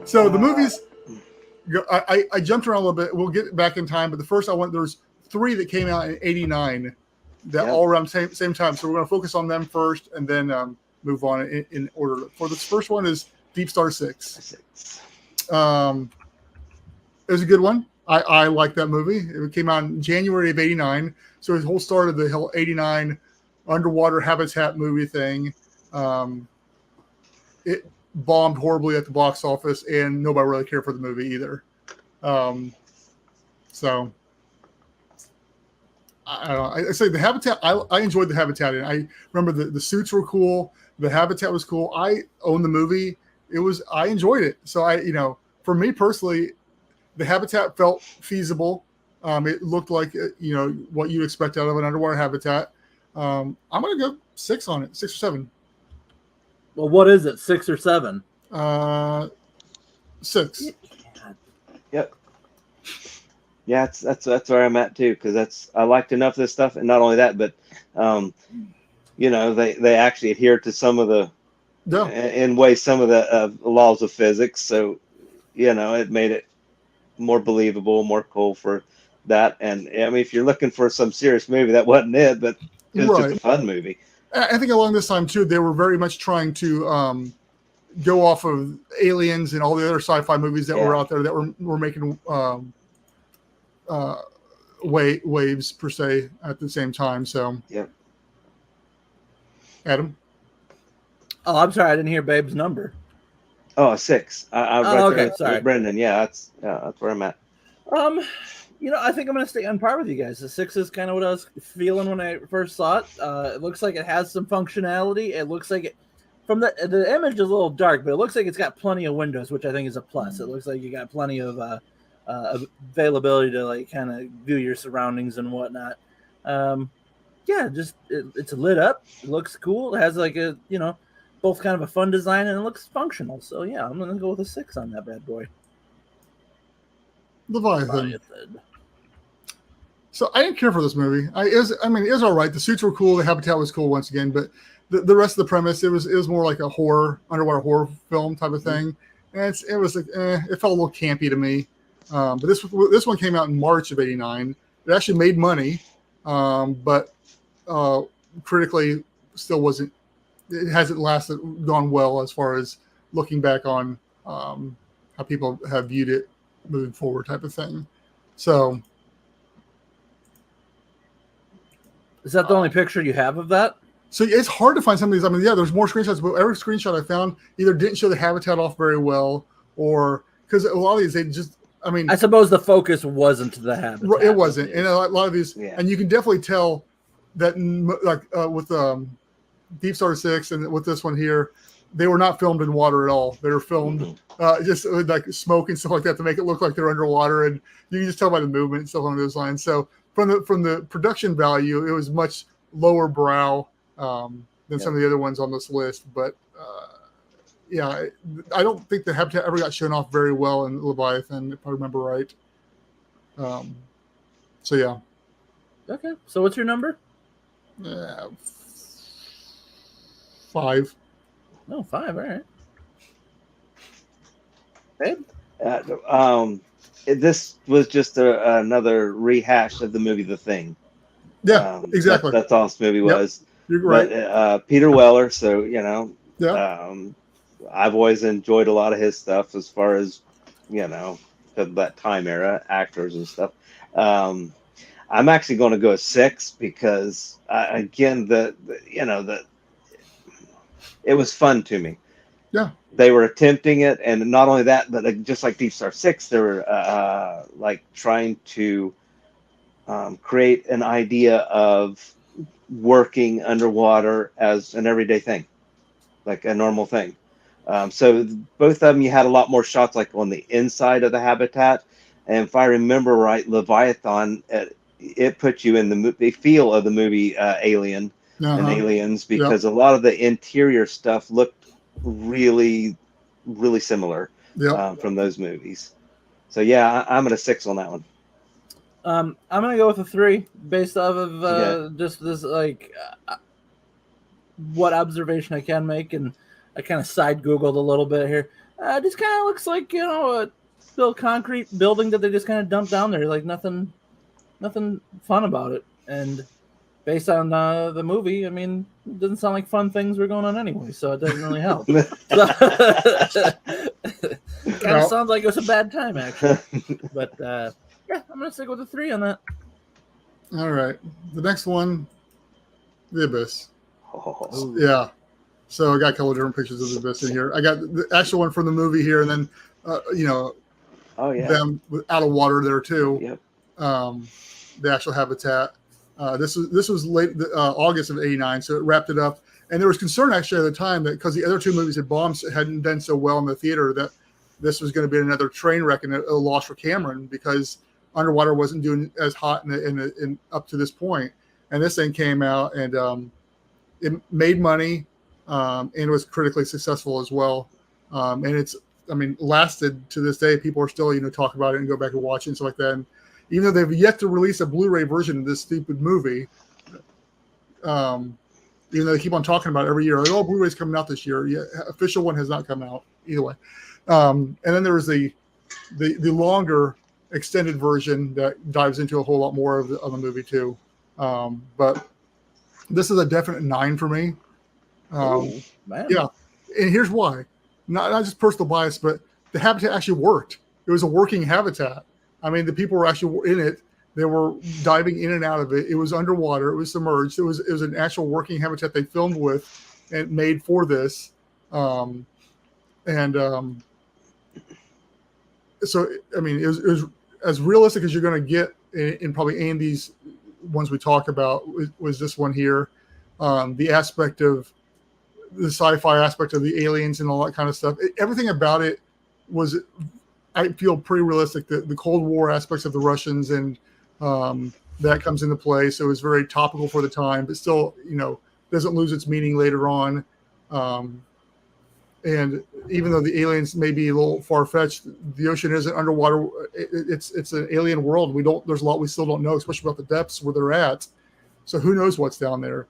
So the movies, I jumped around a little bit. We'll get back in time, but the first there's 3 that came out in '89 that all around same time. So we're going to focus on them first and then move on in order. For this first one is Deep Star 6. It was a good one. I like that movie. It came out in January of '89. So it was the whole start of the whole '89 underwater habitat movie thing. It bombed horribly at the box office, and nobody really cared for the movie either. So I don't know. I say the habitat. I enjoyed the habitat, and I remember the suits were cool. The habitat was cool. I owned the movie. I enjoyed it. So for me personally, the habitat felt feasible. It looked like what you expect out of an underwater habitat. I'm gonna go 6 on it, 6 or 7. Well, what is it? 6 or 7? 6. Yep. Yeah, that's where I'm at too, because I liked enough of this stuff, and not only that, but they actually adhere to some of the some of the laws of physics, so it made it more believable, more cool for that. And I mean, if you're looking for some serious movie, that wasn't it, but it was just a fun movie. I think along this time too, they were very much trying to go off of Aliens and all the other sci-fi movies that were out there that were making waves per se at the same time. So Adam. Oh, I'm sorry, I didn't hear Babe's number. Oh, 6. Okay, sorry, Brendan. Yeah, that's where I'm at. I think I'm going to stay on par with you guys. The 6 is kind of what I was feeling when I first saw it. It looks like it has some functionality. It looks like it, from the image is a little dark, but it looks like it's got plenty of windows, which I think is a plus. It looks like you got plenty of availability to like kind of view your surroundings and whatnot. It's lit up. It looks cool. It has like a both kind of a fun design, and it looks functional. So yeah, I'm going to go with a 6 on that bad boy. Leviathan. So I didn't care for this movie. It was all right. The suits were cool. The habitat was cool once again, but the rest of the premise, it was more like a underwater horror film type of thing. And it was like, it felt a little campy to me. But this one came out in March of '89. It actually made money, but critically still wasn't. It hasn't gone well as far as looking back on how people have viewed it moving forward, type of thing. So, is that the only picture you have of that? So it's hard to find some of these. I mean, there's more screenshots, but every screenshot I found either didn't show the habitat off very well, or because a lot of these, they just. I mean, I suppose the focus wasn't the habitat. It wasn't, and a lot of these, and you can definitely tell that, with Deep Star 6 and with this one here, they were not filmed in water at all. They were filmed just with like smoke and stuff like that to make it look like they're underwater, and you can just tell by the movement and stuff along those lines. So from the production value, it was much lower brow than some of the other ones on this list. But I don't think the habitat ever got shown off very well in Leviathan, if I remember right. So yeah. Okay. So what's your number? 5. No, 5. All right. Babe? This was just another rehash of the movie The Thing. Yeah, exactly. That's all this movie was. You're right. But, Peter Weller, so I've always enjoyed a lot of his stuff as far as that time era actors and stuff. I'm actually going to go 6 because again, it was fun to me. Yeah, they were attempting it, and not only that, but just like Deep Star 6, they were like trying to create an idea of working underwater as an everyday thing, like a normal thing. So both of them, you had a lot more shots like on the inside of the habitat, and if I remember right, Leviathan, it put you in the feel of the movie Alien and Aliens, because a lot of the interior stuff looked really, really similar from those movies. So yeah, I'm at a 6 on that one. I'm gonna go with a 3 based off of just this what observation I can make, and I kind of side Googled a little bit here. Just kind of looks like a little concrete building that they just kind of dumped down there. Like nothing fun about it. And based on the movie, I mean, it doesn't sound like fun things were going on anyway, so it doesn't really help. Kind of sounds like it was a bad time, actually. But yeah, I'm gonna stick with a 3 on that. All right, the next one, The Abyss. Oh. Yeah. So I got a couple of different pictures of The Abyss in here. I got the actual one from the movie here, and then Oh yeah. them out of water there too. Yep. The actual habitat. This was late August of '89, so it wrapped it up. And there was concern actually at the time that because the other two movies had bombed, hadn't done so well in the theater, that this was going to be another train wreck and a loss for Cameron because Underwater wasn't doing as hot in up to this point. And this thing came out and it made money and was critically successful as well. And it's, lasted to this day. People are still, talk about it and go back and watch it and stuff like that. And even though they've yet to release a Blu-ray version of this stupid movie, even though they keep on talking about it every year, like, oh, Blu-ray's coming out this year. Yeah, official one has not come out either way. And then there was the longer extended version that dives into a whole lot more of the movie too. But this is a definite 9 for me. Yeah, and here's why. Not just personal bias, but the habitat actually worked. It was a working habitat. I mean, the people were actually in it. They were diving in and out of it. It was underwater. It was submerged. It was an actual working habitat they filmed with and made for this. So, I mean, it was as realistic as you're going to get in probably any of these ones we talk about was this one here. The aspect of the sci-fi aspect of the aliens and all that kind of stuff. Everything about it was, I feel, pretty realistic. The Cold War aspects of the Russians and that comes into play. So it's very topical for the time, but still, doesn't lose its meaning later on. And even though the aliens may be a little far-fetched, the ocean isn't underwater. It's an alien world. There's a lot we still don't know, especially about the depths where they're at. So who knows what's down there?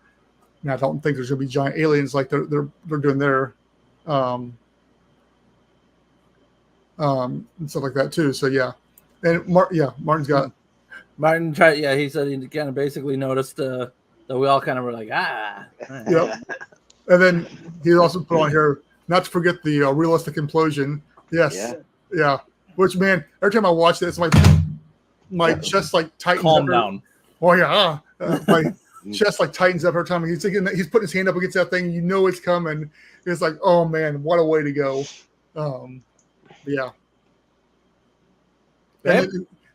Now, I don't think there's going to be giant aliens like they're doing there, and stuff like that too. So yeah, and Martin's got. Martin tried. Yeah, he said he kind of basically noticed that we all kind of were like, Yep. And then he also put on here, not to forget the realistic implosion. Yes. Yeah. Which, man, every time I watch this, my chest tightens. Calm down. Oh yeah. My chest tightens up every time he's putting his hand up against that thing. It's coming. It's like, oh man, what a way to go. Yeah.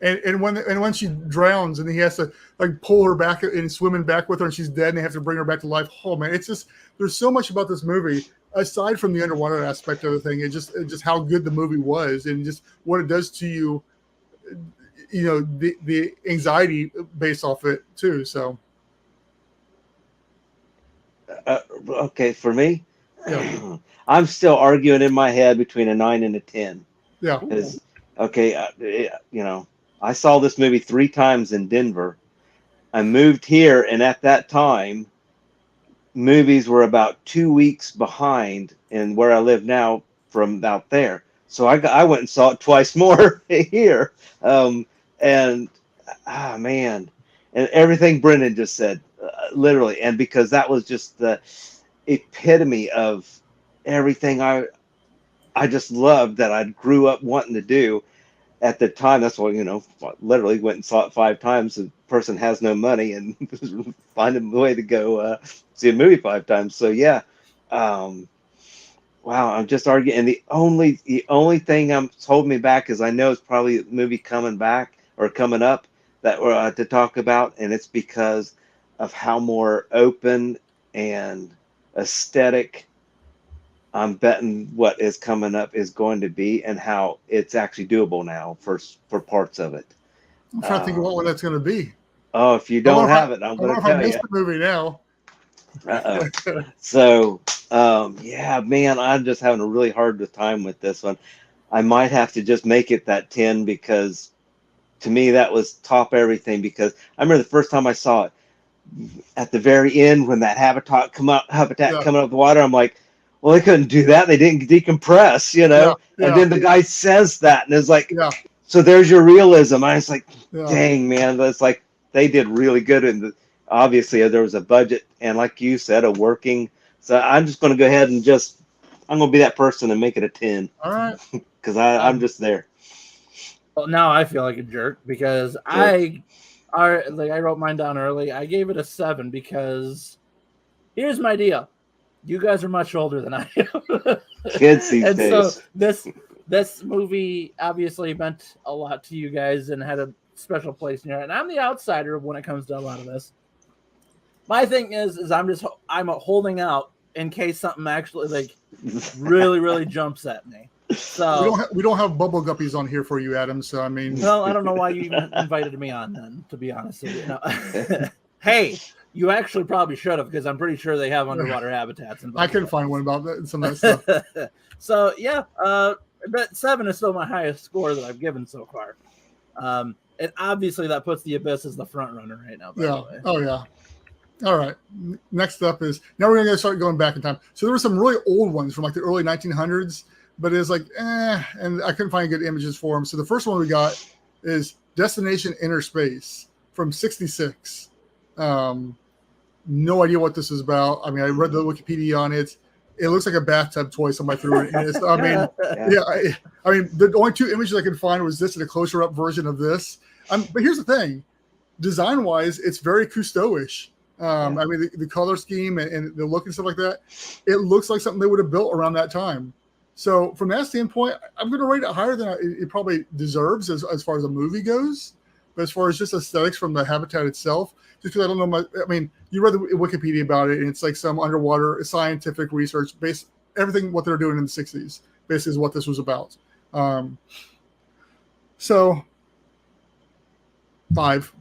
And when she drowns and he has to pull her back and swimming back with her and she's dead and they have to bring her back to life. Oh man, it's just, there's so much about this movie aside from the underwater aspect of the thing. It's just how good the movie was and just what it does to you. The anxiety based off it too. So. Okay, for me, yeah. I'm still arguing in my head between a 9 and a 10. Yeah. I saw this movie 3 times in Denver. I moved here, and at that time, movies were about 2 weeks behind in where I live now from out there. So I went and saw it twice more here. Man, and everything Brendan just said, literally, and because that was just the epitome of everything I just loved that I grew up wanting to do at the time. That's why, literally went and saw it 5 times. The person has no money and finding a way to go see a movie 5 times. So yeah, wow, I'm just arguing. And the only thing that's holding me back is I know it's probably a movie coming back or coming up that we're to talk about, and it's because of how more open and aesthetic I'm betting what is coming up is going to be, and how it's actually doable now for parts of it. I'm trying to think of what one that's going to be. Oh, if you don't have it, I'm going to tell you. I missed the movie now. So, yeah, man, I'm just having a really hard time with this one. I might have to just make it that 10 because to me that was top everything. Because I remember the first time I saw it at the very end when that habitat coming up the water, I'm like, well, they couldn't do that. They didn't decompress, you know. Yeah, And then the guy says that, and it's like, yeah, so there's your realism. I was like, yeah. dang, man, that's like they did really good. And obviously, there was a budget, and like you said, a working. So I'm just going to go ahead and I'm going to be that person and make it a 10 All right. because I'm just there. Well, now I feel like a jerk because I wrote mine down early. I gave it a 7 because here's my deal. You guys are much older than I am. Kids these and days. So this movie obviously meant a lot to you guys and had a special place in your heart. And I'm the outsider when it comes to a lot of this. My thing is I'm holding out in case something actually like really, really jumps at me. So we don't have bubble guppies on here for you, Adam. So I mean, well, I don't know why you even invited me on then, to be honest with you. No. Hey, you actually probably should have, because I'm pretty sure they have underwater habitats. I couldn't find one about that, some of that stuff. So yeah, but 7 is still my highest score that I've given so far. And obviously that puts the Abyss as the front runner right now. By the way. Oh yeah. All right. Next up is, now we're gonna start going back in time. So there were some really old ones from like the early 1900s, but it's like and I couldn't find good images for them. So the first one we got is Destination Inner Space from '66. No idea what this is about. I mean, I read the Wikipedia on it. It looks like a bathtub toy somebody threw it in. I mean, I mean, the only 2 images I could find was this and a closer up version of this. But here's the thing, design wise, it's very Cousteau-ish. I mean, the color scheme and the look and stuff like that, it looks like something they would have built around that time. So from that standpoint, I'm going to rate it higher than it probably deserves as far as a movie goes. But as far as just aesthetics from the habitat itself, just because I don't know much, I mean, you read the Wikipedia about it, and it's like some underwater scientific research based, everything what they're doing in the 60s basically is what this was about. So 5.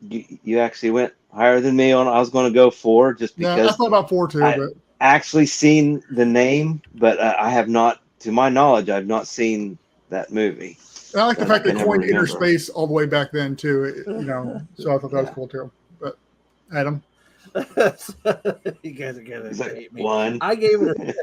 You actually went higher than me on. I was going to go 4 just because. Yeah, I thought about 4 too. But actually seen the name, but I have not, to my knowledge, I've not seen that movie. And I like the fact they coined inner remember. space all the way back then too. You know, so I thought that was cool too. But Adam, you guys are gonna hate me. 1. I gave it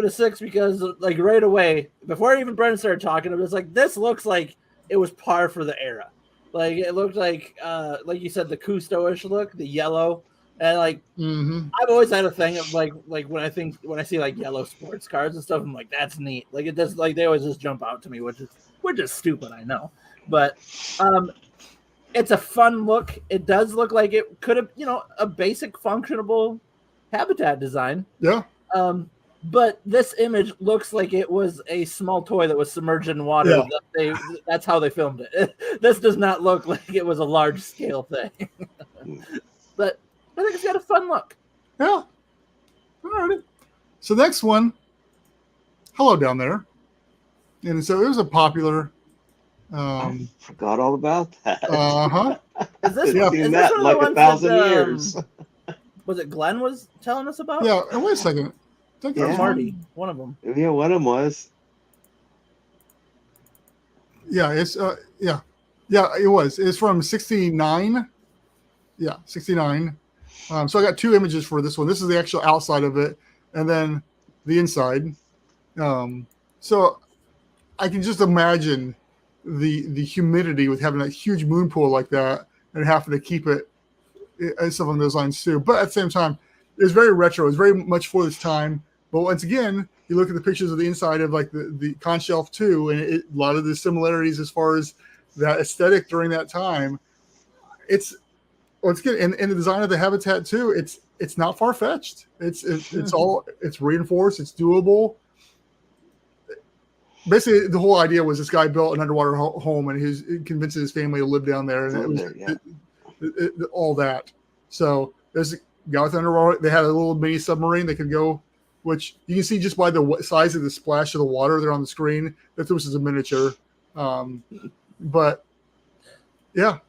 a 6 because, like, right away, before even Brendan started talking, I was like, this looks like it was par for the era. Like, it looked like you said, the Cousteau-ish look, the yellow, and like I've always had a thing of like when I see like yellow sports cars and stuff, I'm like, that's neat. Like, it does, like, they always just jump out to me, which is stupid, I know, but it's a fun look. It does look like it could have, a basic functionable habitat design. Yeah. But this image looks like it was a small toy that was submerged in water. Yeah. That's how they filmed it. This does not look like it was a large scale thing. But I think it's got a fun look. Yeah. All right. So next one, hello down there. And so it was a popular. I forgot all about that. Is this, I've seen that in like 1,000 years. Was it Glenn was telling us about? Yeah. And wait a second. I think that was Marty, one of them. Yeah, one of them was. Yeah, it's yeah, it was. It's from '69. Yeah, '69. So I got 2 images for this one. This is the actual outside of it, and then the inside. So I can just imagine the humidity with having a huge moon pool like that and having to keep it and stuff on those lines too. But at the same time, it's very retro. It's very much for this time. But once again, you look at the pictures of the inside of like the conch shelf too, and a lot of the similarities as far as that aesthetic during that time. It's once again, and the design of the habitat too. It's not far fetched. It's reinforced. It's doable. Basically, the whole idea was this guy built an underwater home, and he convinced his family to live down there, and it was all that. So there's a guy with underwater. They had a little mini submarine that could go. Which you can see just by the size of the splash of the water there on the screen that this is a miniature. But yeah,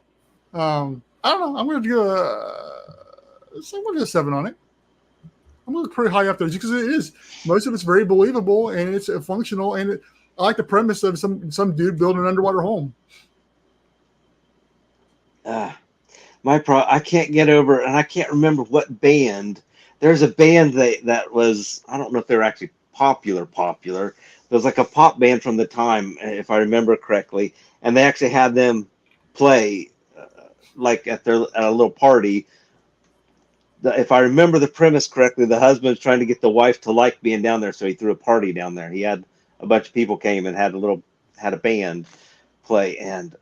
I don't know. I'm going to do a 7 on it. I'm going to look pretty high up there just because it is. Most of it's very believable and it's functional. And I like the premise of some dude building an underwater home. I can't get over, and I can't remember what band. There's a band that was, I don't know if they're actually popular. It was like a pop band from the time, if I remember correctly, and they actually had them play like at a little party. If I remember the premise correctly, the husband was trying to get the wife to like being down there, so he threw a party down there. He had a bunch of people came and had a band play, and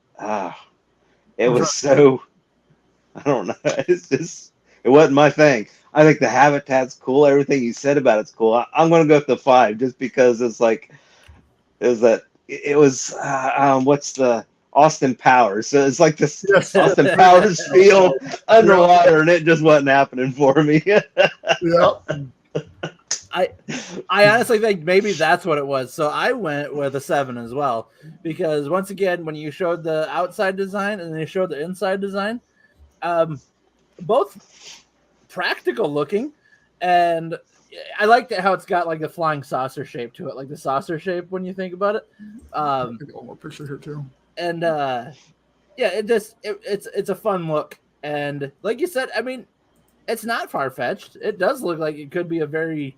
it was so, I don't know. It wasn't my thing. I think the habitat's cool. Everything you said about it's cool. I'm going to go with the 5 just because it's like, it was what's the Austin Powers? So it's like this Austin Powers feel underwater, and it just wasn't happening for me. I honestly think maybe that's what it was. So I went with a 7 as well, because once again, when you showed the outside design and then you showed the inside design, both practical looking, and I liked how it's got like the flying saucer shape to it, like the saucer shape when you think about it. One more picture here too. And it's a fun look, and like you said, I mean, it's not far-fetched. It does look like it could be a very,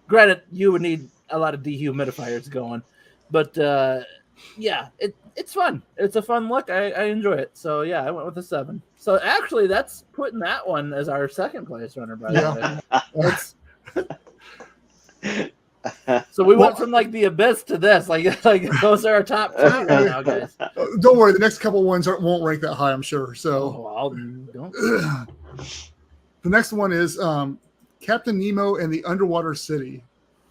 granted, you would need a lot of dehumidifiers going, but it's fun. It's a fun look. I enjoy it. So yeah, I went with a 7. So actually, that's putting that one as our second place runner, by the way. So we went from like the abyss to this. Like those are our top 2 right now, guys. Don't worry, the next couple ones won't rank that high, I'm sure. So don't. The next one is Captain Nemo and the Underwater City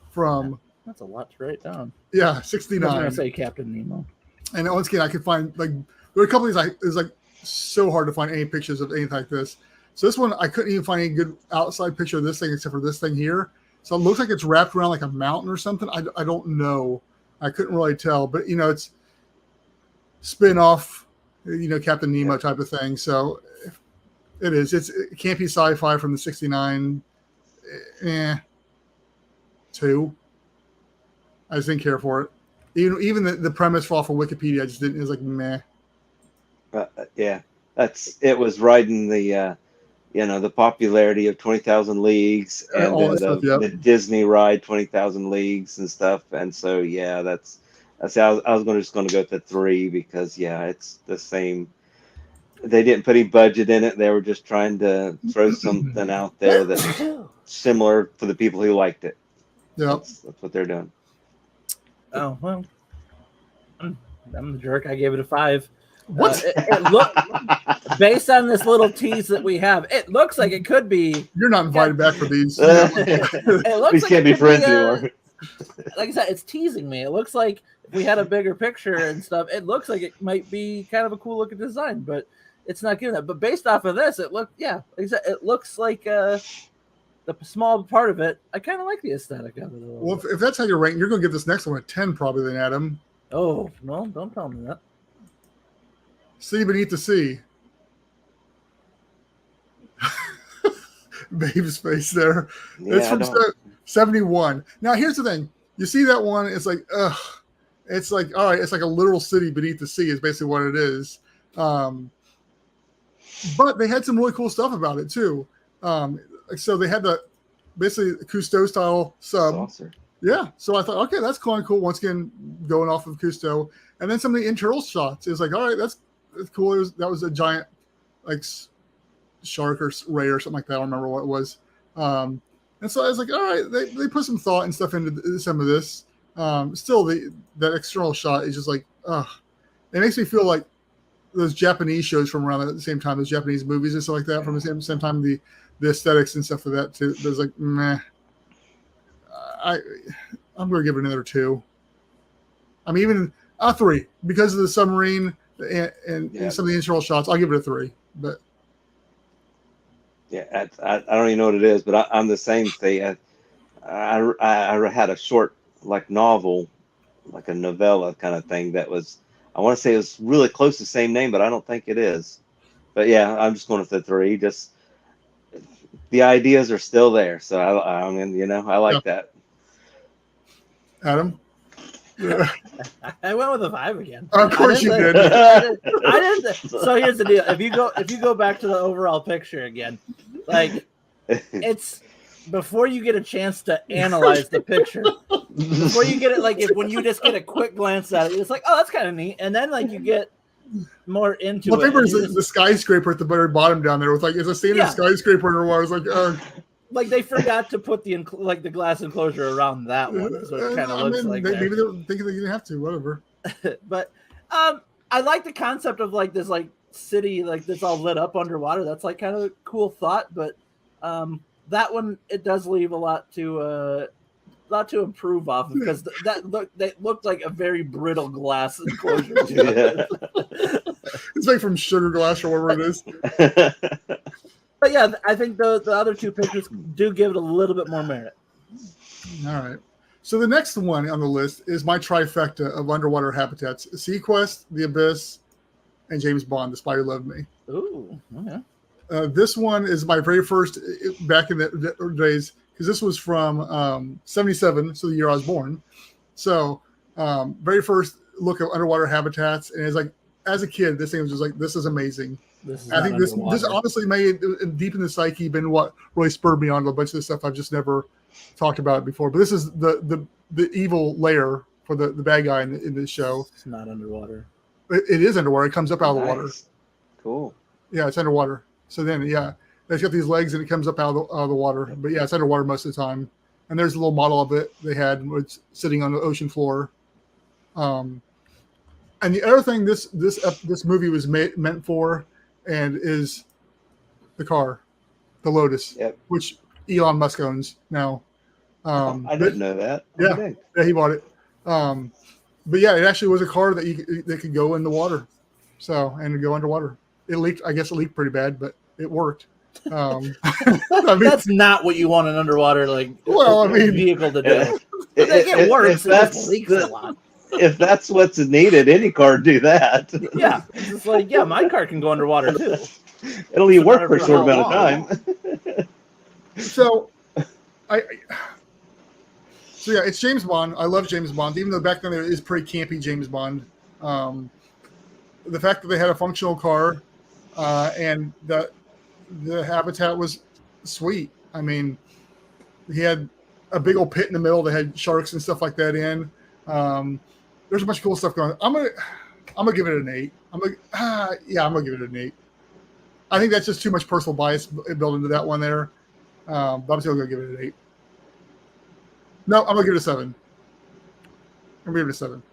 from. That's a lot to write down. Yeah, 69. I was gonna say Captain Nemo. And once again, I could find like there are a couple of these. It's like so hard to find any pictures of anything like this. So this one, I couldn't even find any good outside picture of this thing except for this thing here. So it looks like it's wrapped around like a mountain or something. I don't know. I couldn't really tell, but it's spin-off, Captain Nemo type of thing. So it is. It's campy sci-fi from the 69. 2. I just didn't care for it. Even the premise off of Wikipedia, I just didn't. It was like meh. Yeah, it was riding the the popularity of 20,000 Leagues and then the Disney ride 20,000 Leagues and stuff. And so yeah, that's I was just going to go with the 3 because it's the same. They didn't put any budget in it. They were just trying to throw something out there that's similar for the people who liked it. Yeah, that's what they're doing. Oh well, I'm the jerk. I gave it a 5. What? It look, based on this little tease that we have, it looks like it could be. You're not invited back for these. It looks we like can't be friends anymore. Like I said, it's teasing me. It looks like if we had a bigger picture and stuff, it looks like it might be kind of a cool looking design, but it's not giving that. But based off of this, like I said, it looks like the small part of it. I kind of like the aesthetic of it. Well, if that's how you're ranking, you're going to give this next one a 10 probably then, Adam. Oh, no, don't tell me that. Sea Beneath the Sea. Babe's face there. Yeah, it's from 71. Now, here's the thing. You see that one, it's like, ugh. It's like, all right, it's like a literal city beneath the sea is basically what it is. But they had some really cool stuff about it, too. So they had basically Cousteau style sub. Saucer. Yeah. So I thought, okay, that's kind of cool. Once again, going off of Cousteau. And then some of the internal shots. It was like, all right, that's cool. That was a giant like shark or ray or something like that. I don't remember what it was. And so I was like, all right, they put some thought and stuff into some of this. Still, that external shot is just like, it makes me feel like those Japanese shows from around the same time, those Japanese movies and stuff like that from the same time, the aesthetics and stuff of that too. There's like, meh. I'm going to give it another 2. I mean, even a 3 because of the submarine and some of the internal shots. I'll give it a 3. But yeah, I don't even know what it is, but I'm the same thing. I had a short like novel, like a novella kind of thing that was. I want to say it was really close to the same name, but I don't think it is. But yeah, I'm just going with the 3. Just the ideas are still there, so I mean, I like that. Adam? I went with a 5 again. Of course you did. I didn't. So here's the deal: if you go back to the overall picture again, like it's before you get a chance to analyze the picture, before you get it, like when you just get a quick glance at it, it's like, oh, that's kind of neat, and then like you get more into My it. favorite is the skyscraper at the very bottom down there with like it's a standing skyscraper underwater. It's like like they forgot to put the glass enclosure around that one. That's what it kind of looks like. Maybe they're thinking they didn't have to. Whatever. But I like the concept of like this like city like that's all lit up underwater. That's like kind of a cool thought. But that one it does leave a lot to improve off of because that looked like a very brittle glass enclosure. It's like from sugar glass or whatever it is. But yeah, I think the other two pictures do give it a little bit more merit. All right. So the next one on the list is my trifecta of underwater habitats: Sequest, The Abyss, and James Bond, The Spy Who Loved Me. Ooh, okay. This one is my very first back in the days because this was from 77, so the year I was born. So very first look at underwater habitats, and it's like as a kid, this thing was just like, this is amazing. I think this honestly may deep in the psyche been what really spurred me on to a bunch of the stuff I've just never talked about before. But this is the evil lair for the bad guy in this show. It's not underwater. It is underwater. It comes up out of the water. Cool. Yeah, it's underwater. So then, yeah, it's got these legs and it comes up out of the water. But yeah, it's underwater most of the time. And there's a little model of it they had was sitting on the ocean floor. And the other thing this movie was meant for, and is the car, the Lotus, which Elon Musk owns now. I didn't know that. Yeah, he bought it. But yeah, it actually was a car that could go in the water, and go underwater. It leaked. I guess it leaked pretty bad, but it worked. I mean, that's not what you want an underwater vehicle to do. It works. It just leaks a lot. If that's what's needed, any car would do that. Yeah, it's just like my car can go underwater too. It'll only work for a short amount of time. So yeah, it's James Bond. I love James Bond, even though back then it is pretty campy James Bond. The fact that they had a functional car and that the habitat was sweet. I mean, he had a big old pit in the middle that had sharks and stuff like that in. There's a bunch of cool stuff going on. I'm gonna give it an 8. I'm gonna give it an 8. I think that's just too much personal bias built into that one there. But I'm still gonna give it an 8. No, I'm gonna give it a 7. I'm gonna give it a 7.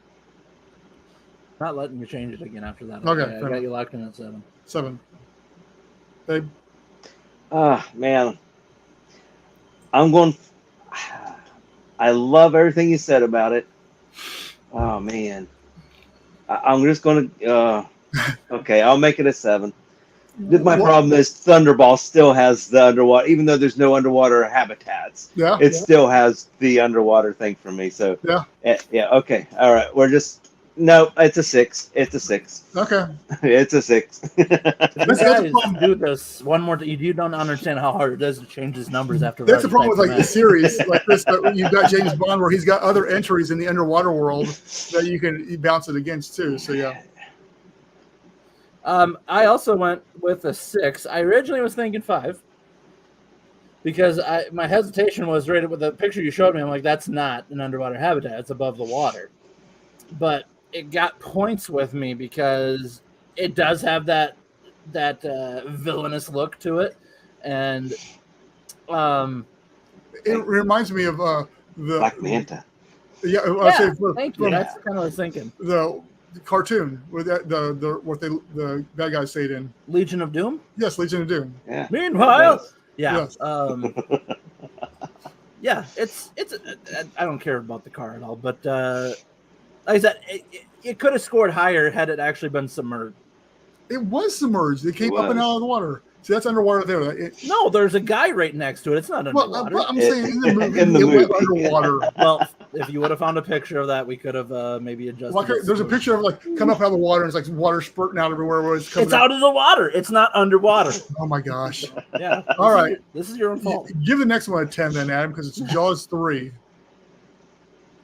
Not letting you change it again after that. Okay, I got you locked in at 7. 7. Babe. Man, I'm going. I love everything you said about it. Oh man, I'm just going to. Okay, I'll make it a 7. My problem is Thunderball still has the underwater, even though there's no underwater habitats. Yeah, it still has the underwater thing for me. So yeah. Okay, all right. No, it's a 6. It's a 6. Okay. It's a 6. This guys do this one more. You don't understand how hard it is to change his numbers after. That's the problem with the series like this. That you've got James Bond where he's got other entries in the underwater world that you can bounce it against too. So yeah. I also went with a 6. I originally was thinking 5 because my hesitation was right with the picture you showed me. I'm like, that's not an underwater habitat. It's above the water, but it got points with me because it does have that villainous look to it, and it reminds me of the Black Manta. Yeah, thank you. That's kind of what I was thinking. The cartoon with the bad guys stayed in Legion of Doom. Yes, Legion of Doom. Yeah. Meanwhile, Yes. Yeah, it's. I don't care about the car at all, but. Like I said, it could have scored higher had it actually been submerged. It was submerged. It came up and out of the water. See, that's underwater there. No, there's a guy right next to it. It's not underwater. Well, I'm saying in the movie, it was underwater. Well, if you would have found a picture of that, we could have maybe adjusted. There's a picture of coming up out of the water, and it's like water spurting out everywhere. Where it's out of the water. It's not underwater. Oh my gosh. Yeah. All right. This is your own fault. Give the next one a 10 then, Adam, because it's Jaws 3.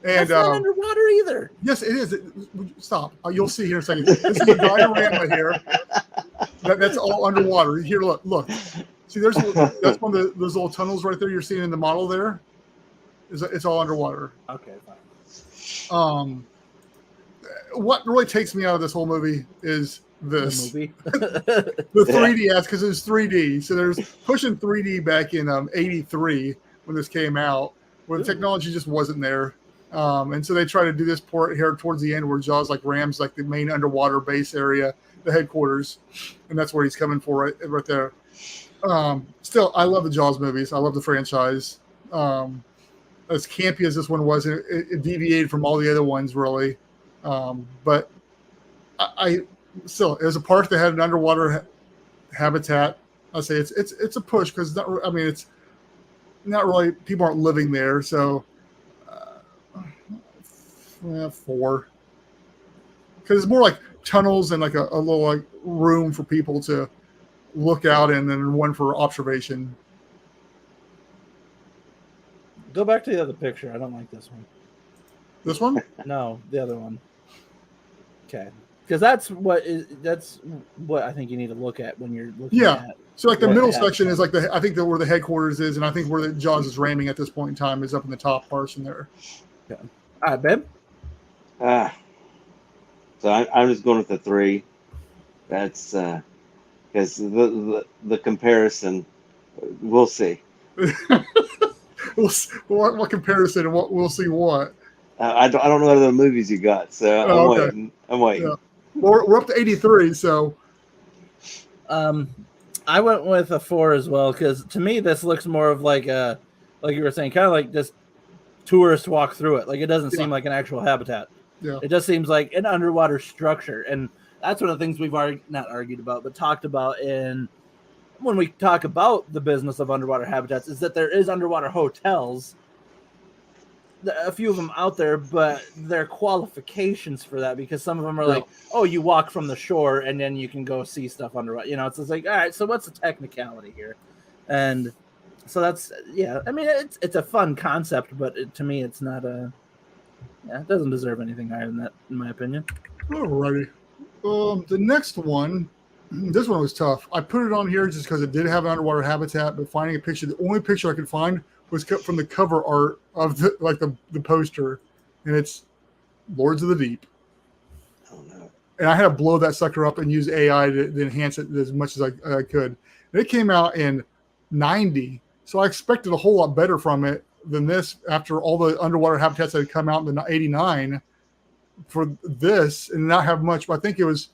And that's not underwater either. yes, it is. Stop. You'll see here in a second. This is a diorama here. That's all underwater. Here, look. See, that's one of those little tunnels right there you're seeing in the model there. It's all underwater. Okay, fine. What really takes me out of this whole movie is this. The movie? The 3D ads, because it was 3D. So there's pushing 3D back in 83 when this came out, where the technology just wasn't there. And so they try to do this port here towards the end where Jaws like rams like the main underwater base area, the headquarters, and that's where he's coming for right there. Still, I love the Jaws movies. I love the franchise. As campy as this one was, it deviated from all the other ones really. But I still, it was a park that had an underwater habitat. I say it's a push because it's not really, people aren't living there. So 4, because it's more like tunnels and like a little like room for people to look out in, and then one for observation. Go back to the other picture. I don't like this one. This one? No, the other one. Okay, because that's what I think you need to look at when you're looking at. So like the middle section is like I think where the headquarters is, and I think where the Jaws is ramming at this point in time is up in the top portion there. Okay. All right, babe. So I'm just going with the 3. That's because the comparison, we'll see. What comparison and what we'll see what? I don't know what other movies you got, so I'm waiting. Yeah. We're up to 83, so. I went with a 4 as well because to me this looks more of like you were saying, kind of like this tourist walk through it. Like it doesn't seem like an actual habitat. Yeah. It just seems like an underwater structure, and that's one of the things we've not argued about, but talked about when we talk about the business of underwater habitats is that there is underwater hotels, a few of them out there, but there are qualifications for that because some of them are like, oh, you walk from the shore and then you can go see stuff underwater. It's just like, all right, so what's the technicality here? And so that's, I mean, it's a fun concept, but to me, it's not it doesn't deserve anything higher than that, in my opinion. Alrighty. The next one, this one was tough. I put it on here just because it did have an underwater habitat, but finding a picture, the only picture I could find was cut from the cover art of the poster, and it's Lords of the Deep. Oh no! And I had to blow that sucker up and use AI to enhance it as much as I could. And it came out in '90, so I expected a whole lot better from it than this. After all the underwater habitats that had come out in '89, for this and not have much, but I think it was.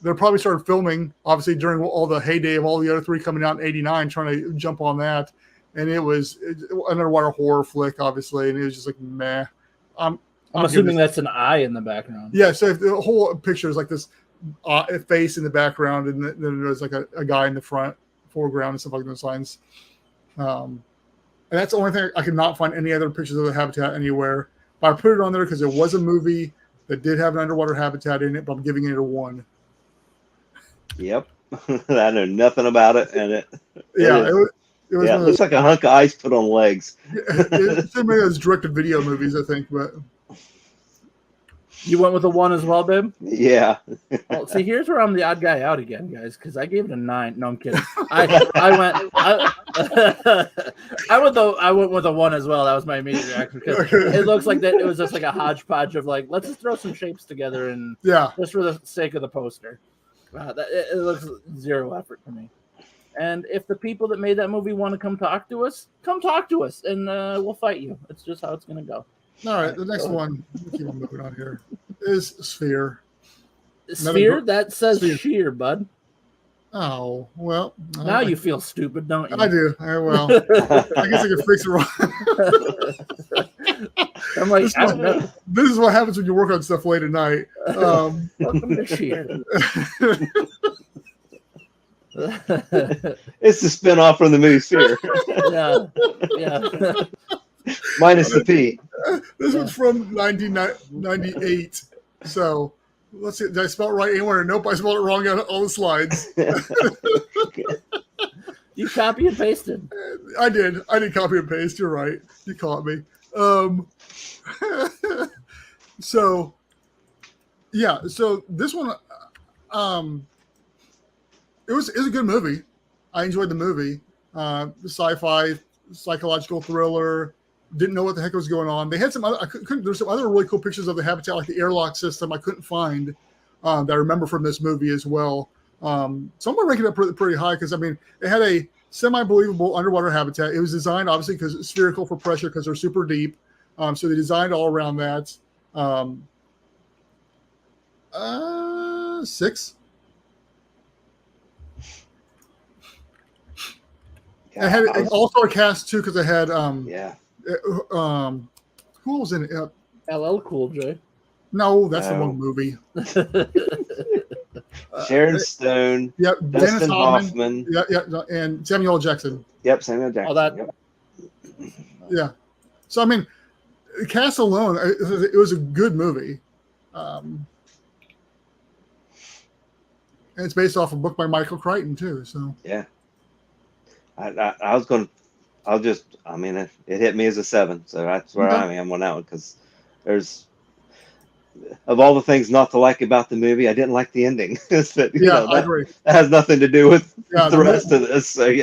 They probably started filming obviously during all the heyday of all the other 3 coming out in '89, trying to jump on that. And it was an underwater horror flick, obviously, and it was just like, meh. I'm assuming that's an eye in the background. Yeah, so if the whole picture is like this face in the background, and then there's like a guy in the foreground and stuff like those lines. And that's the only thing I could not find any other pictures of the habitat anywhere. But I put it on there because it was a movie that did have an underwater habitat in it, but I'm giving it a 1. Yep. I know nothing about it, and it looks like a hunk of ice put on legs. It's one of those direct-to-video movies, I think. But you went with a 1 as well, babe? Yeah. Well, see, here's where I'm the odd guy out again, guys, because I gave it a 9. No, I'm kidding. I went with a 1 as well. That was my immediate reaction because it looks like that it was just like a hodgepodge of like, let's just throw some shapes together and just for the sake of the poster. It looks 0 effort to me. And if the people that made that movie want to come talk to us, and we'll fight you. It's just how it's going to go. All right, the next one, keep on moving on here, is Sphere. Sphere? That says sheer, bud. Oh, well. Now you feel stupid, don't you? I do. Well, I guess I can fix it wrong. I'm like, this is what happens when you work on stuff late at night. Welcome to sheer. It's the spinoff from the movie Sphere. Yeah. Minus the P. This one's from 1998. So let's see. Did I spell it right anywhere? Nope, I spelled it wrong on all the slides. You copy and pasted. I did copy and paste. You're right. You caught me. So yeah, so this one, it was a good movie. I enjoyed the movie. Sci-fi, psychological thriller. Didn't know what the heck was going on. They had some other. There's some other really cool pictures of the habitat, like the airlock system. I couldn't find that I remember from this movie as well. So I'm gonna rank it up pretty high because I mean it had a semi-believable underwater habitat. It was designed obviously because it's spherical for pressure because they're super deep. So they designed all around that. 6. Yeah, I had an all-star cast too because I had yeah. who was in it? LL Cool J. No, that's the No. wrong movie. Sharon Stone. Yep, Dennis Dustin Hoffman. Hoffman. Yeah, and Samuel L. Jackson. Yep, Samuel Jackson. All that. Yep. Yeah. So I mean, the cast alone, it was a good movie. And it's based off a book by Michael Crichton too. So Yeah. I was going to, I mean, it hit me as a 7. So that's where I am on that one because there's, of all the things not to like about the movie, I didn't like the ending. I agree. That has nothing to do with Yeah, the rest of this. So, The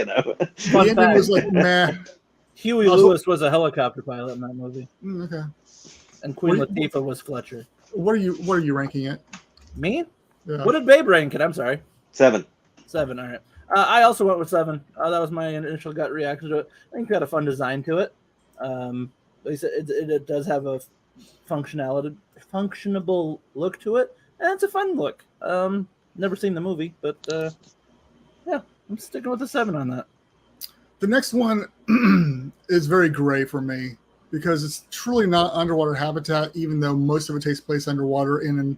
ending was like, meh. Huey Lewis was a helicopter pilot in that movie, Okay. and Queen Latifah was Fletcher. What are you ranking it? Me? Yeah. What did Babe rank it? I'm sorry. 7. 7. All right. I also went with 7. That was my initial gut reaction to it. I think it had a fun design to it. Like I said, it does have a functionable look to it, and it's a fun look. Never seen the movie, but yeah, I'm sticking with the 7 on that. The next one is very gray for me because it's truly not underwater habitat, even though most of it takes place underwater. And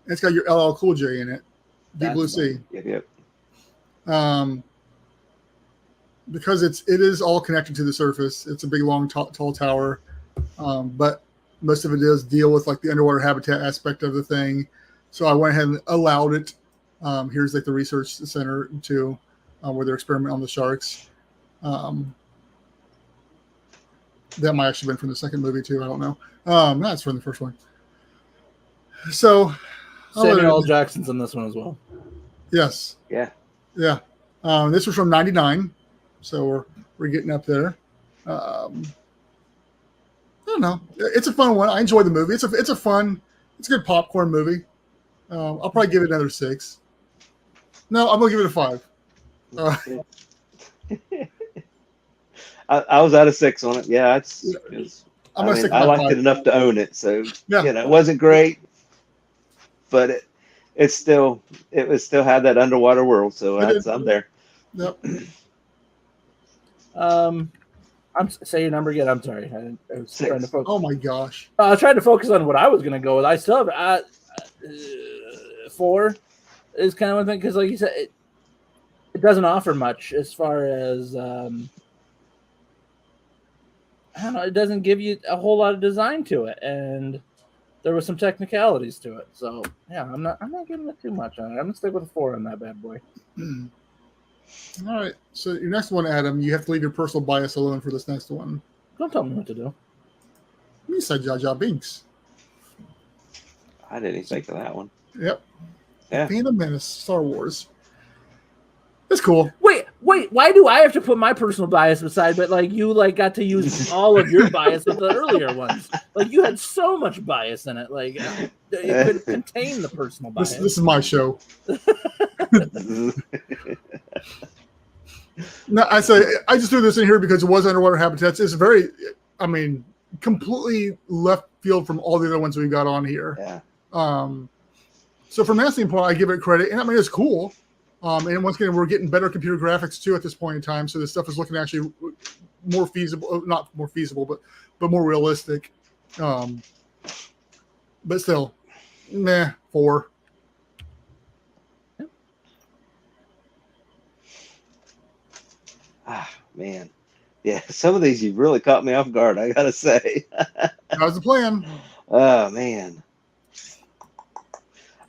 it's got your LL Cool J in it, Deep Blue Sea. Yep. Because it is all connected to the surface. It's a big, long, tall tower, but most of it does deal with like the underwater habitat aspect of the thing. So I went ahead and allowed it. Here's like the research center too, where they're experimenting on the sharks. That might actually have been from the second movie too. I don't know. That's from the first one. So Samuel L. Jackson's in this one as well. Yes. Yeah. Yeah. This was from '99, so we're getting up there. I don't know. It's a fun one. I enjoy the movie. It's a good popcorn movie. I'll probably give it another 6. No, I'm gonna give it a 5. I was at a 6 on it. Yeah, I'm gonna stick with I my liked 5. it enough to own it. So Yeah. it wasn't great, but it still had that underwater world. So I'm there. Yep. Say your number again. I'm sorry. I was 6. trying to focus. Oh my gosh. I was trying to focus on what I was going to go with. I still have 4 is kind of one thing because, like you said, it doesn't offer much as far as I don't know. It doesn't give you a whole lot of design to it, and there was some technicalities to it. So yeah, I'm not giving it too much on it. I'm gonna stick with a 4 on that bad boy. All right. So your next one, Adam, you have to leave your personal bias alone for this next one. Don't tell me what to do. You said Jar Jar Binks. I didn't even think of that one. Yep. Yeah. Phantom Menace, Star Wars. It's cool. Wait, why do I have to put my personal bias aside, but like you got to use all of your bias with the earlier ones? Like you had so much bias in it, like it couldn't contain the personal bias. This is my show. No, I just threw this in here because it was underwater habitats. It's very, completely left field from all the other ones we've got on here. Yeah. So from that standpoint, I give it credit, and it's cool. And once again, we're getting better computer graphics too at this point in time. So this stuff is looking actually more feasible, not more feasible, but more realistic. But still, 4. Man. Yeah, some of these you really caught me off guard, I gotta say. That was the plan. Oh man.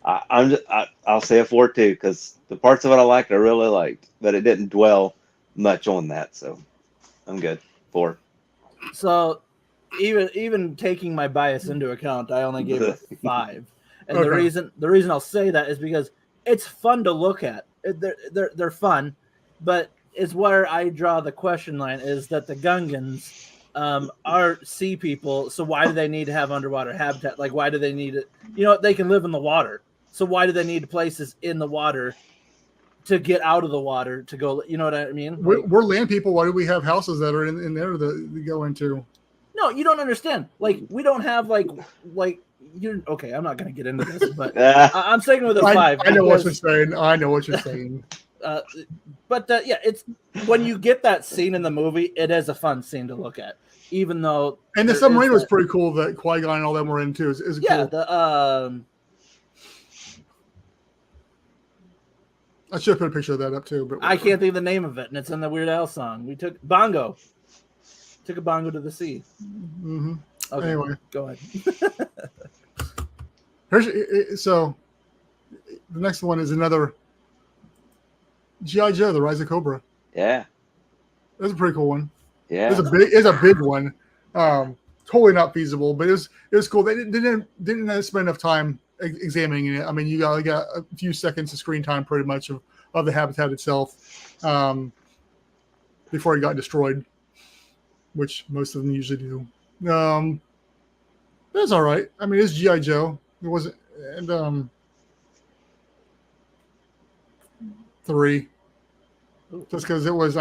I'll say a 4 too, because the parts of it I really liked, but it didn't dwell much on that, so I'm good. 4. So even taking my bias into account, I only gave it a 5. And Okay. the reason I'll say that is because it's fun to look at. They're fun, but it's where I draw the question line is that the Gungans are sea people, so why do they need to have underwater habitat? Like, why do they need it? You know, they can live in the water, so why do they need places in the water to get out of the water to go? You know what I mean? Like, We're land people. Why do we have houses that are in there that go into? no, you don't understand. Like, we don't have like you. Okay, I'm not going to get into this, but I'm sticking with a 5. I know what you're saying. I know what you're saying. But yeah, it's when you get that scene in the movie, it is a fun scene to look at, even though. And the submarine was pretty cool that Qui-Gon and all them were in too. Is yeah, cool. I should have put a picture of that up too, but I can't think of the name of it, and it's in the Weird Al song. We took a bongo to the sea. Mm-hmm. Okay, anyway, go ahead. So the next one is another G.I. Joe, The Rise of Cobra. Yeah. That's a pretty cool one. Yeah. It's a big one. Totally not feasible, but it was cool. They didn't spend enough time examining it. I mean, you got a few seconds of screen time pretty much of the habitat itself before it got destroyed, which most of them usually do. That's all right. I mean, it's G.I. Joe. It wasn't, and 3. Just because it was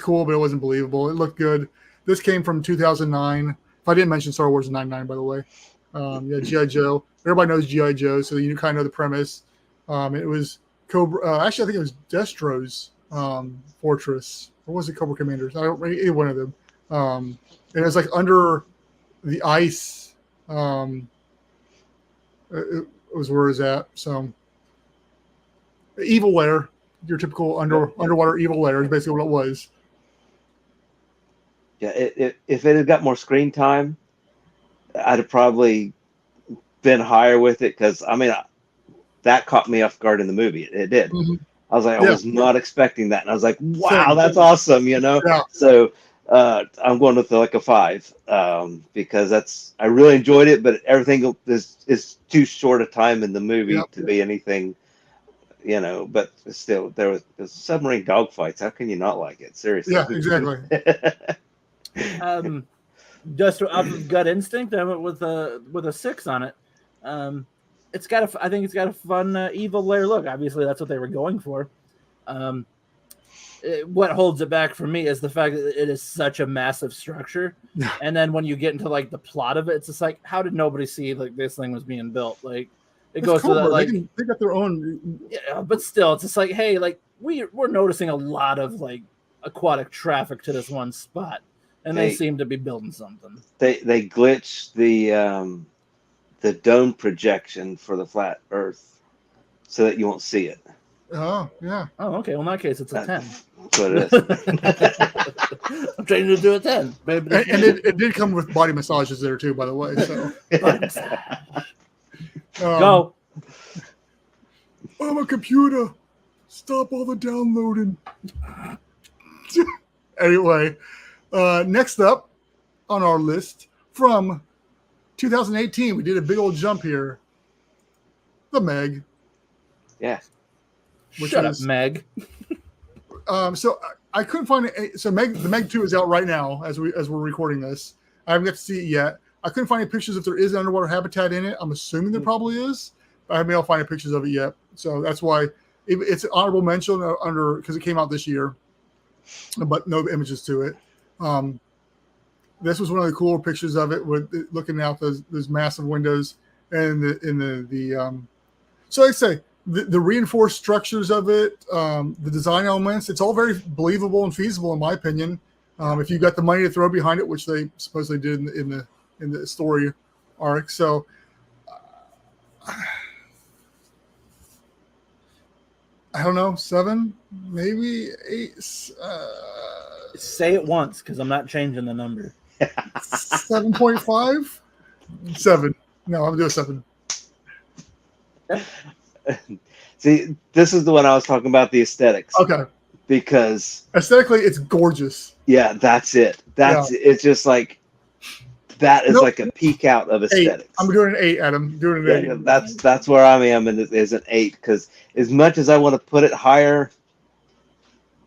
cool, but it wasn't believable. It looked good. This came from 2009. If I didn't mention Star Wars in 99, by the way. Yeah, G.I. Joe. Everybody knows G.I. Joe, so you kind of know the premise. It was Cobra. Actually, I think it was Destro's fortress. Or was it Cobra Commanders? I don't remember either one of them. And it was like under the ice. It was where it was at. So, evil lair. Your typical underwater evil lair is basically what it was. Yeah, if it had got more screen time, I'd have probably been higher with it because I mean that caught me off guard in the movie. It did. Mm-hmm. I was like, I was not expecting that, and I was like, wow, Same. that's awesome, you know. Yeah. So I'm going with like a 5 because I really enjoyed it, but everything is too short a time in the movie to be anything. You know, but still, there was submarine dogfights. How can you not like it? Seriously. Yeah, exactly. Just out of gut instinct, I went with a 6 on it. I think it's got a fun evil lair look. Obviously, that's what they were going for. What holds it back for me is the fact that it is such a massive structure, and then when you get into like the plot of it, it's just like, how did nobody see like this thing was being built? Like. It goes to that, like they got their own. Yeah, but still, it's just like, hey, like we're noticing a lot of like aquatic traffic to this one spot, and they seem to be building something. They glitched the dome projection for the flat Earth so that you won't see it. Oh yeah. Oh okay. Well, in that case, it's a 10. That's what it is. I'm trying to do a 10, baby. And it did come with body massages there too, by the way. So. Go. I'm a computer. Stop all the downloading. Anyway, next up on our list from 2018, we did a big old jump here. The Meg. Yeah. Shut up, Meg. So I couldn't find it. So the Meg 2 is out right now as we're recording this. I haven't got to see it yet. I couldn't find any pictures if there is an underwater habitat in it. I'm assuming there probably is, but I haven't been able to find any pictures of it yet. So that's why it's an honorable mention because it came out this year, but no images to it. This was one of the cooler pictures of it with looking out those massive windows and so like I say, the reinforced structures of it, the design elements, it's all very believable and feasible in my opinion. If you got the money to throw behind it, which they supposedly did in the story arc. So I don't know, 7, maybe 8. Say it once because I'm not changing the number. 7.5? 7. No, I'm doing 7. See, this is the one I was talking about, the aesthetics. Okay. Because aesthetically, it's gorgeous. Yeah, that's it. It's just like that is Nope. like a peak out of 8. aesthetics. I'm doing an 8, Adam. Doing an 8. Yeah, that's where I am, and it is an 8, because as much as I want to put it higher,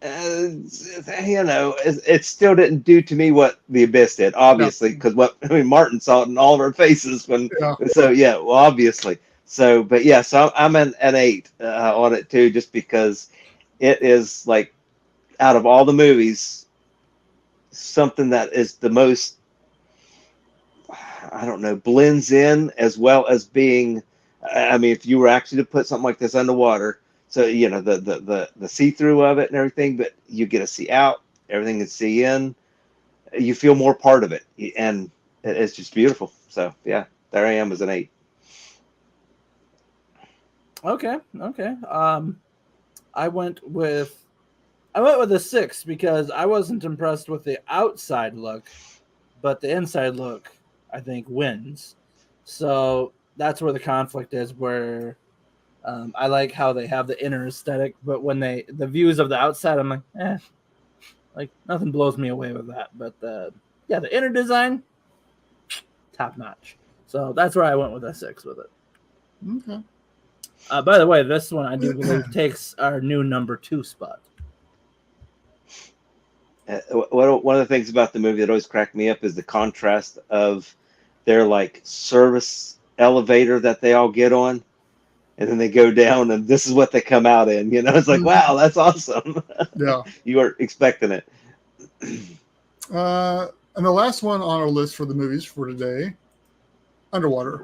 it still didn't do to me what The Abyss did, obviously, because Martin saw it in all of our faces when. Yeah. So yeah, well, obviously. So, but yeah, so I'm an 8 on it too, just because it is like, out of all the movies, something that is the most, I don't know, blends in, as well as being, I mean, if you were actually to put something like this underwater, so the see-through of it and everything, but you get to see out, everything can see in, you feel more part of it, and it's just beautiful. So yeah, there I am as an 8. Okay. I went with a 6 because I wasn't impressed with the outside look, but the inside look, I think, wins. So that's where the conflict is, where I like how they have the inner aesthetic, but when the views of the outside, I'm like, like nothing blows me away with that. But the inner design, top notch. So that's where I went with a 6 with it. Okay. By the way, this one I do believe takes our new number 2 spot. One of the things about the movie that always cracked me up is the contrast of their like service elevator that they all get on, and then they go down, and this is what they come out in. It's like, wow, that's awesome. Yeah. You weren't expecting it. And the last one on our list for the movies for today, Underwater.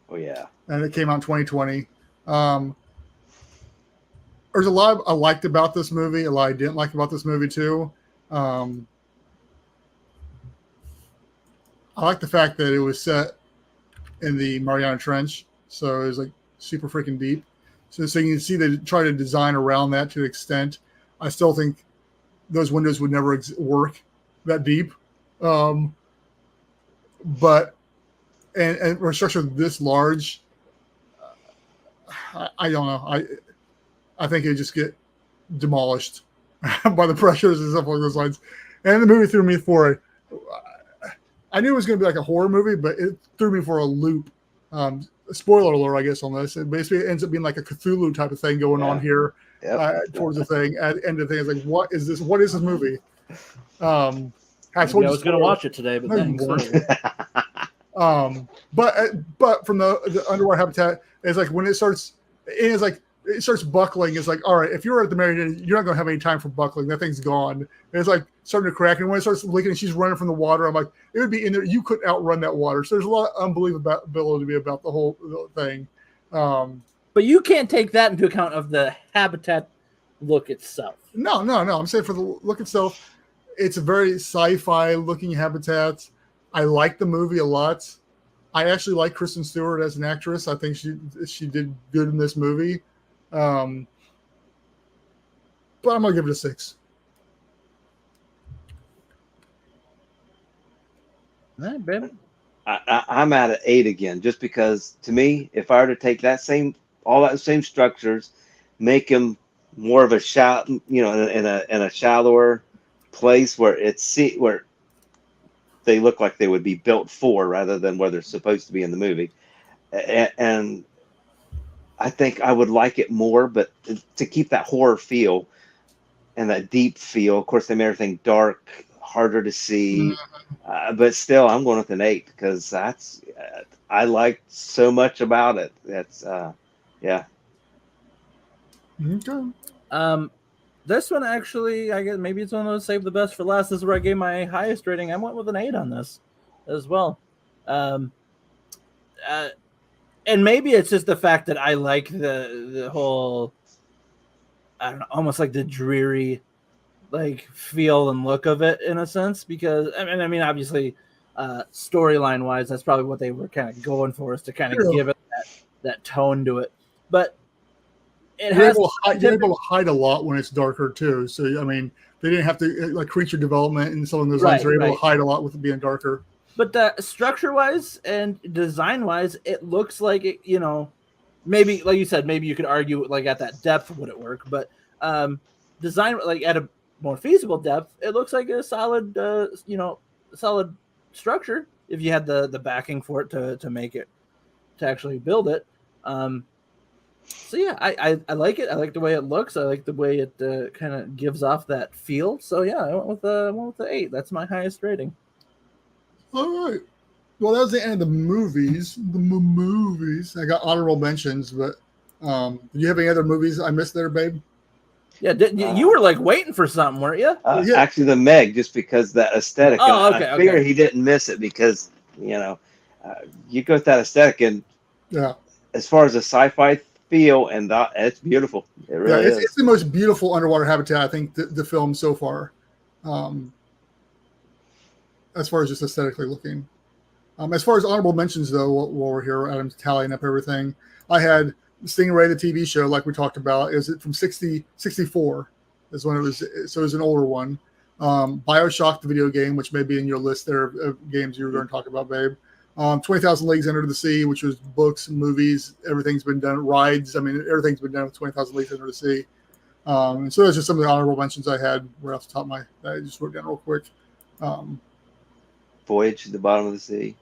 Oh yeah. And it came out in 2020. There's a lot I liked about this movie, a lot I didn't like about this movie too. I like the fact that it was set in the Mariana Trench, so it was like super freaking deep. So you can see they try to design around that to an extent. I still think those windows would never work that deep, but and for a structure this large, I don't know. I think it just get demolished by the pressures and stuff along those lines. And the movie threw me for it. I knew it was going to be like a horror movie, but it threw me for a loop. Spoiler alert, I guess, on this. It basically ends up being like a Cthulhu type of thing going on here towards the thing. At the end of the thing, it's like, what is this? What is this movie? I was going to watch it today, but thanks. But from the underwater habitat, it's like when it starts buckling. It's like, all right, if you're at the Mariana, you're not going to have any time for buckling. That thing's gone. And it's like starting to crack. And when it starts leaking and she's running from the water, I'm like, it would be in there. You couldn't outrun that water. So there's a lot of unbelievability about the whole thing. But you can't take that into account of the habitat look itself. No. I'm saying for the look itself, it's a very sci-fi looking habitat. I like the movie a lot. I actually like Kristen Stewart as an actress. I think she did good in this movie. But I'm gonna give it a 6. All right, baby. I'm at an 8 again, just because to me, if I were to take all that same structures, make them more of a shallow, in a shallower place where where they look like they would be built for, rather than where they're supposed to be in the movie, and I think I would like it more, but to keep that horror feel and that deep feel. Of course, they made everything dark, harder to see, but still, I'm going with an 8 because I liked so much about it. That's yeah. Okay. This one actually, I guess maybe it's one of those save the best for last. This is where I gave my highest rating. I went with an 8 on this as well. And maybe it's just the fact that I like the whole, I don't know, almost like the dreary, like feel and look of it in a sense. Because I mean, obviously, storyline wise, that's probably what they were kind of going for, is to kind of give it that tone to it. But you're able to hide a lot when it's darker too. So I mean, they didn't have to like creature development and some of those lines. They're able to hide a lot with it being darker. But the structure-wise and design-wise, it looks like it. Maybe like you said, maybe you could argue like at that depth would it work? But design, like at a more feasible depth, it looks like a solid, solid structure. if you had the backing for it to make it, to actually build it. So yeah, I like it. I like the way it looks. I like the way it kind of gives off that feel. So yeah, I went with the 8. That's my highest rating. All right. Well, that was the end of the movies. The movies. I got honorable mentions, but do you have any other movies I missed there, babe? Yeah, you were like waiting for something, weren't you? Yeah. Actually, the Meg, just because that aesthetic. Oh, And okay, I figure okay. he didn't miss it because you go with that aesthetic, and Yeah. as far as a sci-fi feel, and it's beautiful. It really is. It's the most beautiful underwater habitat I think the film so far, as far as just aesthetically looking. As far as honorable mentions, though, while we're here, Adam's tallying up everything. I had Stingray, the TV show, like we talked about. Is it from 64 is when it was, so it was an older one. BioShock, the video game, which may be in your list there of games you were going to talk about, babe. 20,000 Leagues Under the Sea, which was books, movies, everything's been done, rides. I mean, everything's been done with 20,000 Leagues Under the Sea. And so that's just some of the honorable mentions I had right off the top of my, I just wrote down real quick. Voyage to the Bottom of the Sea.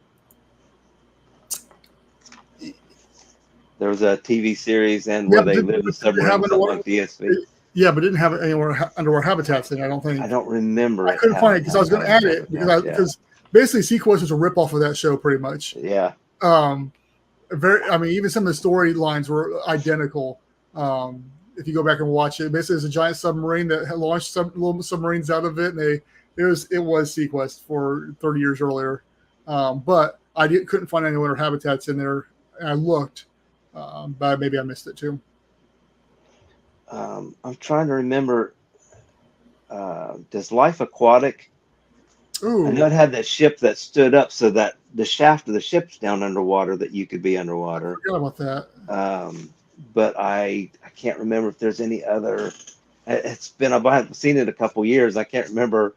There was a TV series and where they lived in submarines, like DSV. Yeah, but didn't have anywhere underwater habitats in. I don't think. I don't remember. I couldn't find it because I was going to add it because basically Sequest was a ripoff of that show, pretty much. Yeah. Even some of the storylines were identical. If you go back and watch it, basically it's a giant submarine that had launched some little submarines out of it, and it was Sequest for 30 years earlier. But I couldn't find any winter habitats in there. And I looked, but maybe I missed it too. I'm trying to remember. Does Life Aquatic? Ooh. I know it had that ship that stood up so that the shaft of the ship's down underwater, that you could be underwater. I forgot about that. But I can't remember if there's any other. It's been, I haven't seen it in a couple years. I can't remember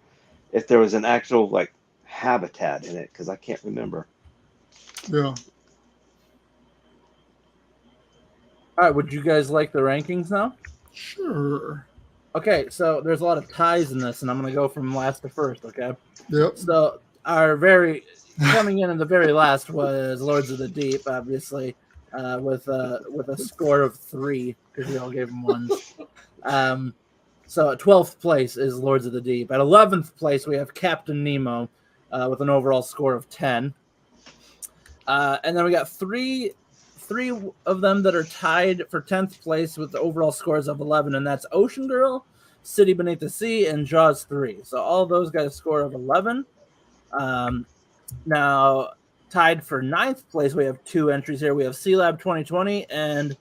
if there was an actual like habitat in it because I can't remember. Yeah. All right, would you guys like the rankings now? Sure. Okay, so there's a lot of ties in this, and I'm going to go from last to first, okay? Yep. So coming in the very last was Lords of the Deep, obviously, with a score of 3, because we all gave them 1s. So at 12th place is Lords of the Deep. At 11th place, we have Captain Nemo with an overall score of 10. And then we got three of them that are tied for 10th place with the overall scores of 11, and that's Ocean Girl, City Beneath the Sea, and Jaws 3. So all those guys score of 11. Now, tied for 9th place, we have 2 entries here. We have Sea Lab 2020 and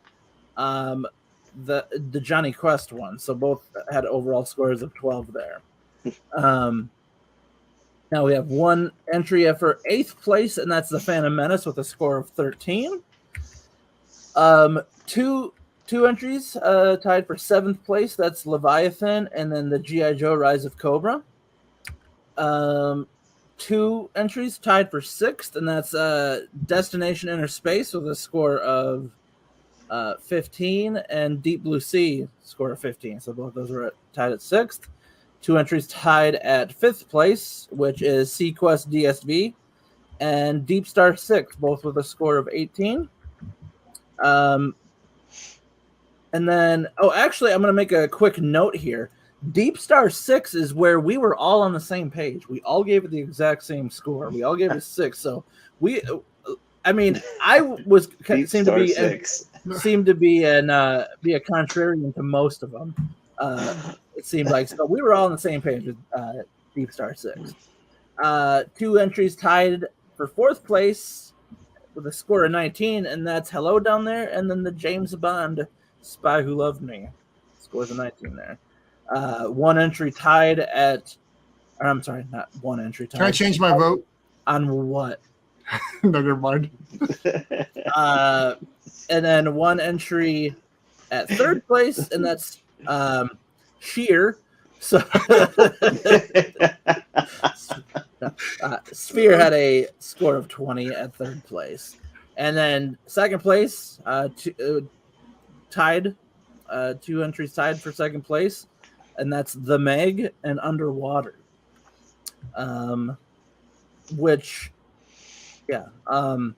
the Johnny Quest one. So both had overall scores of 12 there. Now we have 1 entry for 8th place, and that's the Phantom Menace with a score of 13. Two entries tied for 7th place. That's Leviathan, and then the G.I. Joe Rise of Cobra. 2 entries tied for 6th, and that's Destination Inner Space with a score of 15, and Deep Blue Sea score of 15. So both those were tied at 6th. 2 entries tied at 5th place, which is Sequest DSV, and Deep Star 6, both with a score of 18. And then, actually, I'm going to make a quick note here. Deep Star 6 is where we were all on the same page. We all gave it the exact same score. We all gave it 6. So I was seemed to be a contrarian to most of them. It seemed like, so we were all on the same page with Deep Star 6. 2 entries tied for 4th place with a score of 19, and that's Hello Down There, and then the James Bond Spy Who Loved Me scores of 19 there. 1 entry tied at, or I'm sorry, not 1 entry tied. Can I change my vote? On what? No, never mind. And then 1 entry at 3rd place, and that's Sheer. So Sphere had a score of 20 at 3rd place. And then 2nd place, tied, 2 entries tied for 2nd place, and that's The Meg and Underwater. Which Yeah. And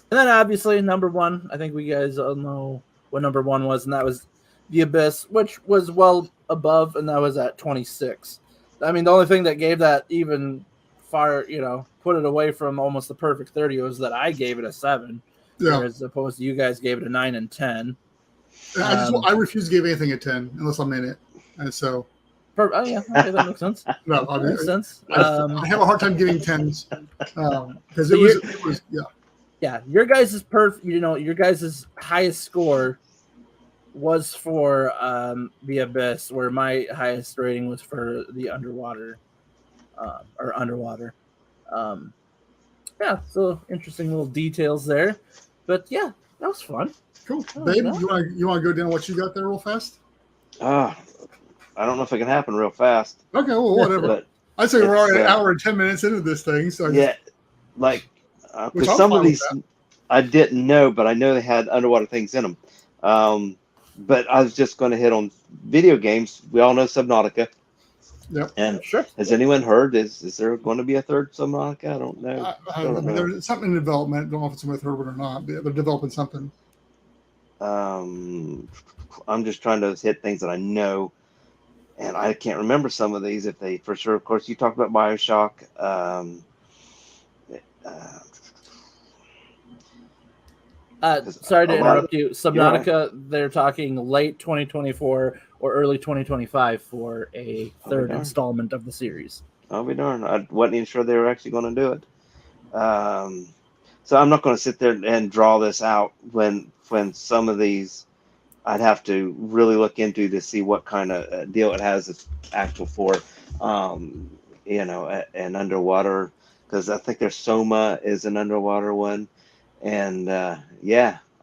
then obviously number one, I think we guys all know what number one was, and that was The Abyss, which was well above, and that was at 26. I mean, the only thing that gave that even far, put it away from almost the perfect 30 was that I gave it a 7, Yeah. whereas opposed to you guys gave it a 9 and 10. I refuse to give anything a 10 unless I'm in it, and so. Oh yeah, okay, that makes sense. No, That makes sense. I have a hard time giving 10s because it was yeah. Yeah, your guys' your guys' highest score was for The Abyss, where my highest rating was for the Underwater. Yeah, so interesting little details there. But yeah, that was fun. Cool. Babe, you want to go down what you got there real fast? I don't know if it can happen real fast. Okay, well, whatever. But I'd say we're already an hour and 10 minutes into this thing. So because some of these I didn't know, but I know they had underwater things in them. But I was just going to hit on video games. We all know Subnautica. Yep. And sure. Has anyone heard? Is there going to be a third Subnautica? I don't know. I don't know. There's something in development. Don't know if it's with her or not. But they're developing something. I'm just trying to hit things that I know, and I can't remember some of these if they for sure. Of course, you talked about BioShock. Sorry to interrupt you. Subnautica, they're talking late 2024 or early 2025 for a third installment of the series. I'll be darned. I wasn't even sure they were actually going to do it. So I'm not going to sit there and draw this out when some of these I'd have to really look into to see what kind of deal it has it's actual for, and underwater, because I think there's Soma is an underwater one. And I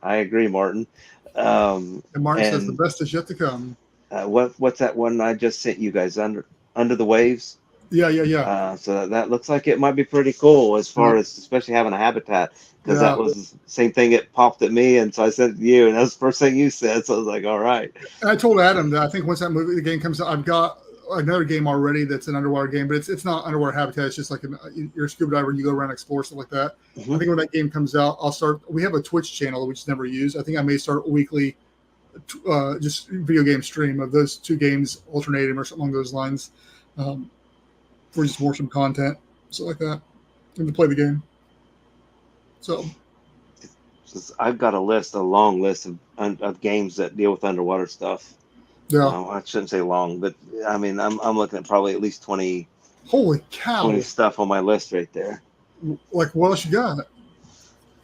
agree, Martin. And Martin says the best is yet to come. What's that one I just sent you guys, Under the Waves? Yeah. So that looks like it might be pretty cool as far as especially having a habitat, because that was the same thing. It popped at me, and so I sent it to you, and that's the first thing you said. So I was like, all right. And I told Adam that I think once the game comes out, I've got another game already that's an underwater game, but it's not underwater habitat. It's just like you're a scuba diver and you go around and explore stuff like that. Mm-hmm. I think when that game comes out, we have a Twitch channel that we just never use. I think I may start a weekly just video game stream of those two games alternating or something along those lines, for just more some content, stuff like that, and to play the game. So I've got a long list of games that deal with underwater stuff. Yeah, I shouldn't say long, but I mean, I'm looking at probably at least 20. Holy cow! 20 stuff on my list right there. Like, what else you got?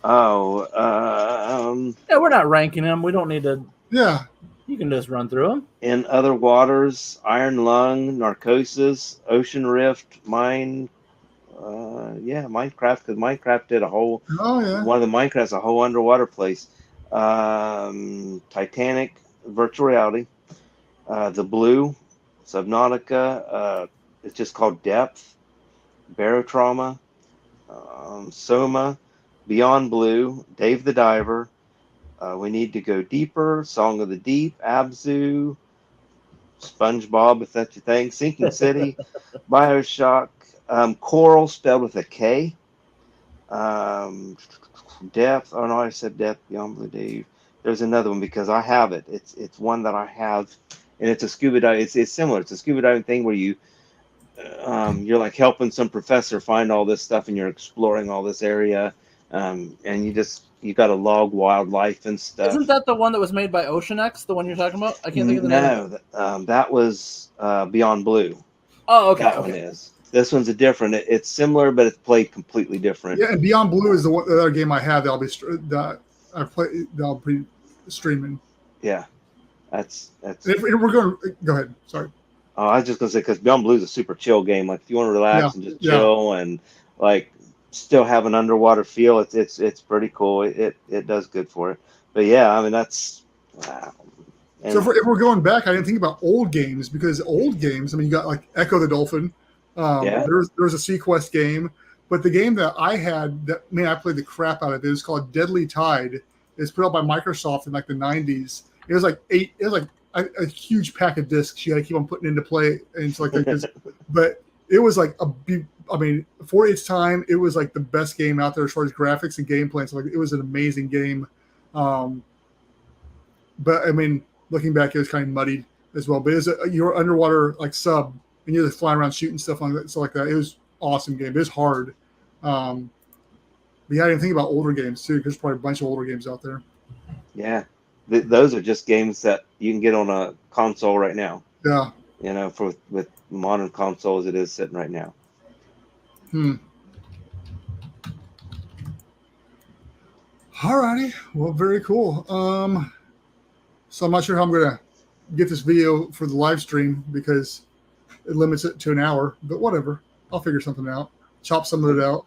Yeah, we're not ranking them. We don't need to. Yeah, you can just run through them. In Other Waters, Iron Lung, Narcosis, Ocean Rift, Minecraft, because Minecraft did a whole. Oh yeah. One of the Minecraft's a whole underwater place. Titanic, virtual reality. The Blue, Subnautica, it's just called Depth, Barotrauma, Soma, Beyond Blue, Dave the Diver, We Need to Go Deeper, Song of the Deep, Abzu, SpongeBob, if that's your thing, Sinking City, BioShock, Coral spelled with a K, Depth, oh no, I said Depth, Beyond Blue, Dave. There's another one because I have it. It's one that I have. And it's a scuba dive. It's similar. It's a scuba diving thing where you're like helping some professor find all this stuff, and you're exploring all this area, and you got to log wildlife and stuff. Isn't that the one that was made by OceanX? The one you're talking about? I can't think of the name. No, that was Beyond Blue. Oh, okay. That one is. This one's a different. It's similar, but it's played completely different. Yeah, and Beyond Blue is the other game I have that'll be streaming. Yeah. That's. If we're going, go ahead. Sorry. Oh, I was just gonna say because Beyond Blue is a super chill game. Like if you want to relax and just chill and like still have an underwater feel, it's pretty cool. It does good for it. But yeah, I mean that's wow. And so if we're going back, I didn't think about old games because old games. I mean, you got like Echo the Dolphin. There's a Sequest game, but the game that I had I played the crap out of it. It was called Deadly Tide. It's put out by Microsoft in like the 90s. It was like a huge pack of discs you got to keep on putting into play and it's like this. But it was like a I mean, for its time, it was like the best game out there as far as graphics and gameplay. So like, it was an amazing game. But I mean, looking back, it was kind of muddied as well. But it was your underwater like sub, and you're just flying around shooting stuff like that. So like that, it was awesome game. It was hard. But yeah, I didn't think about older games too, because there's probably a bunch of older games out there. Yeah, those are just games that you can get on a console right now. Yeah. You know, with modern consoles, it is sitting right now. Alrighty. Well, very cool. So I'm not sure how I'm gonna get this video for the live stream because it limits it to an hour, but whatever. I'll figure something out. Chop some of it out.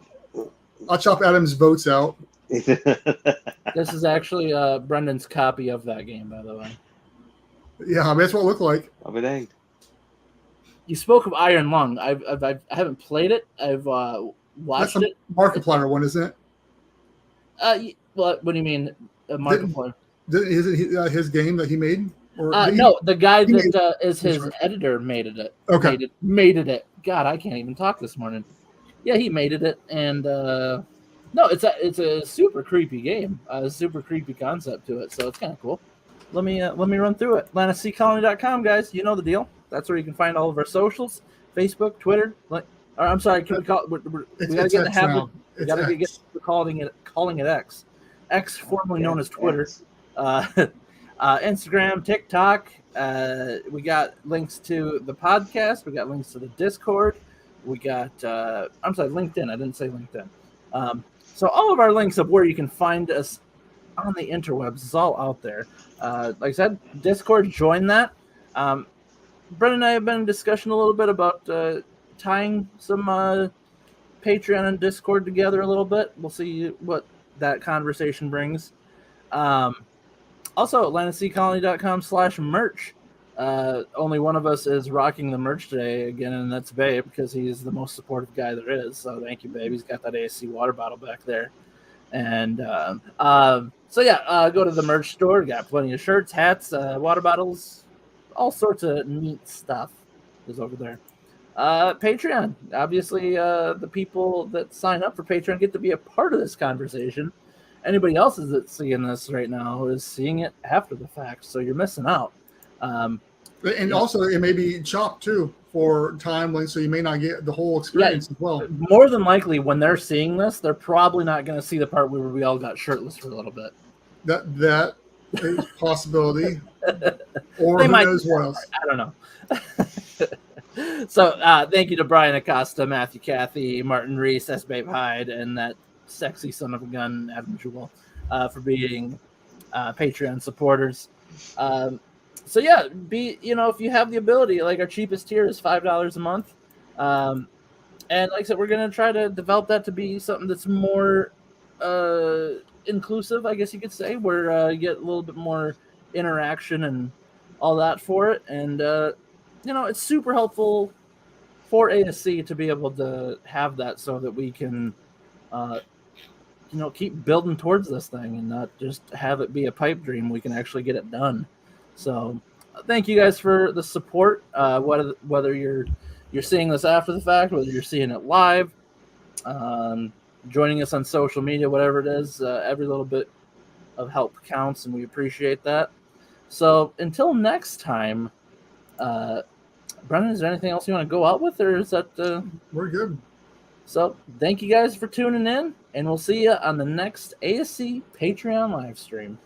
I'll chop Adam's votes out. This is actually Brendan's copy of that game, by the way. Yeah, I mean, that's what it looked like. I'll be danged. You spoke of Iron Lung. I haven't played it. I've watched That's it. a Markiplier one, isn't it? What do you mean, Markiplier? Isn't his game that he made? Or no, the guy that is his editor made it. Okay. Made it. God, I can't even talk this morning. Yeah, he made it, and no, it's a super creepy game. A super creepy concept to it, so it's kind of cool. Let me run through it. ASCcolony.com, guys. You know the deal. That's where you can find all of our socials: Facebook, Twitter. I'm sorry, can we call it? We gotta get in the habit. We gotta get to calling it X. X, formerly known as Twitter. Instagram, TikTok. We got links to the podcast. We got links to the Discord. We got I'm sorry, LinkedIn. I didn't say LinkedIn. So all of our links of where you can find us on the interwebs is all out there. Like I said, Discord, join that. Brent and I have been in discussion a little bit about tying some Patreon and Discord together a little bit. We'll see what that conversation brings. Also, AtlanticSeaColony.com/merch. Only one of us is rocking the merch today again, and that's Babe, because he's the most supportive guy there is. So thank you, Babe. He's got that ASC water bottle back there. And so yeah, go to the merch store. We got plenty of shirts, hats, water bottles, all sorts of neat stuff is over there. Patreon. Obviously, the people that sign up for Patreon get to be a part of this conversation. Anybody else that's seeing this right now is seeing it after the fact, so you're missing out. And also, it may be chopped too for time length, so you may not get the whole experience as well. More than likely, when they're seeing this, they're probably not going to see the part where we all got shirtless for a little bit. That is a possibility. Or they who might knows what else. I don't know. So thank you to Brian Acosta, Matthew Cathy, Martin Reese, S. Babe Hyde, and that sexy son of a gun, Adam Jewell, for being Patreon supporters. So yeah, if you have the ability, like our cheapest tier is $5 a month. And like I said, we're going to try to develop that to be something that's more inclusive, I guess you could say, where you get a little bit more interaction and all that for it. And, it's super helpful for ASC to be able to have that so that we can, keep building towards this thing and not just have it be a pipe dream. We can actually get it done. So thank you guys for the support, whether you're seeing this after the fact, whether you're seeing it live, joining us on social media, whatever it is, every little bit of help counts, and we appreciate that. So until next time, Brendan, is there anything else you want to go out with, or is that... We're good. So thank you guys for tuning in, and we'll see you on the next ASC Patreon live stream.